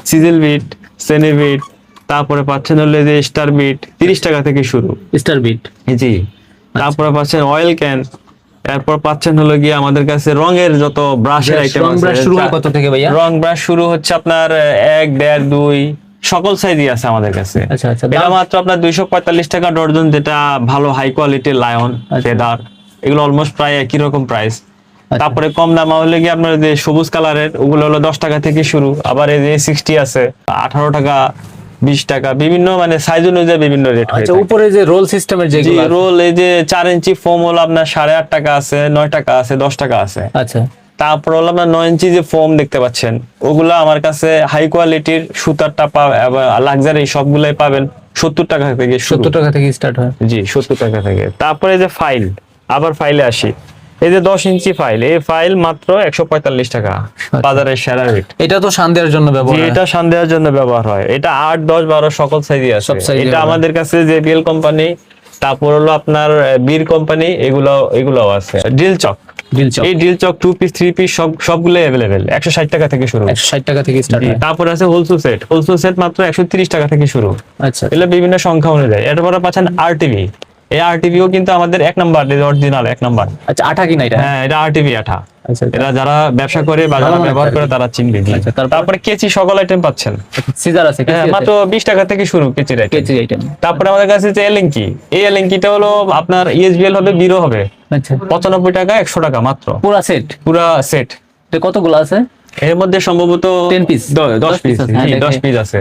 সিজেল bit, সেনি bit, তারপরে পাচ্ছেন হলো যে স্টার বিট 30 টাকা থেকে শুরু। স্টার বিট, জি। তারপরে পাচ্ছেন অয়েল ক্যান, এরপর পাচ্ছেন হলো গিয়ে আমাদের কাছে রঙের যত ব্রাশের আইটেম রং আছে। ব্রাশ শুরু হয় কত থেকে ভাইয়া? রং ব্রাশ শুরু হচ্ছে আপনার 1, 1.5, 2 সকল সাইজই আছে আমাদের কাছে। আচ্ছা আচ্ছা, এটা মাত্র আপনার 245 টাকা ডজন, যেটা ভালো হাই কোয়ালিটির লায়ন ফেদার, এগুলো অলমোস্ট প্রায় একই রকম প্রাইস। তারপরে কম দাম হলে গিয়ে আপনার যে সবুজ কালারের, ওগুলো হলো 10 টাকা থেকে শুরু। আবার এই যে 60 আছে 18 টাকা, 20 টাকা, বিভিন্ন মানে সাইজ অনুযায়ী বিভিন্ন রেট হয়। আচ্ছা, উপরে যে রোল সিস্টেমের যেগুলো আছে, রোল এই যে 4 ইঞ্চি ফোম হলো আপনার 8.5 টাকা আছে, 9 টাকা আছে, 10 টাকা আছে। আচ্ছা তারপর হলো আপনার 9 ইঞ্চি যে ফোম দেখতে পাচ্ছেন, ওগুলো আমার কাছে হাই কোয়ালিটির সুতারটা লাক্সারি সবগুলাই পাবেন 70 টাকা থেকে শুরু। 70 টাকা থেকে স্টার্ট হয়। জি, 70 টাকা থেকে। তারপরে যে ফাইল, আবার ফাইলে আসি। এই যে 10 ইঞ্চি ফাইল, এই ফাইল মাত্র 145 টাকা, বাজারের সেরা রেট। এটা তো শান দেওয়ার জন্য ব্যবহার হয়। এটা শান দেওয়ার জন্য ব্যবহার হয়। এটা 8, 10, 12 সকল সাইজই আছে। সব size এটা আমাদের কাছে জেবিএল কোম্পানি, তারপর হলো আপনার বীর কোম্পানি, এগুলোও আছে। ড্রিল চক, এই ড্রিল চক 2 পিস 3 পিস সবগুলো अवेलेबल 160 টাকা থেকে শুরু। 160 টাকা থেকে স্টার্ট হয়। তারপর আছে হোলসেল সেট মাত্র 130 টাকা থেকে শুরু। আচ্ছা, এগুলো বিভিন্ন সংখ্যা অনুযায়ী। এরপরে পাচ্ছেন আরটিভি, এই আরটিভিও কিন্তু আমাদের 1 নাম্বার, অরিজিনাল 1 নাম্বার। আচ্ছা, আঠা কিনা এটা? হ্যাঁ, এটা আরটিভি আঠা। আচ্ছা, এরা যারা ব্যবসা করে বা যারা ব্যবহার করে তারা চিনবে। আচ্ছা, তারপরে কেচি সকল আইটেম পাচ্ছেন। সিজার আছে, হ্যাঁ, মাত্র 20 টাকা থেকে শুরু কেচির আইটেম। KG item. তারপরে আমাদের কাছে যে এলএনকি, এই এলএনকিটা হলো আপনার ইএসবিএল হবে, বিরো হবে। আচ্ছা, 95 টাকা, 100 টাকা মাত্র পুরো সেট। পুরা সেট। কতগুলো আছে? এর মধ্যে সম্ভবত 10 পিস, 10 পিস, হ্যাঁ, 10 পিস আছে।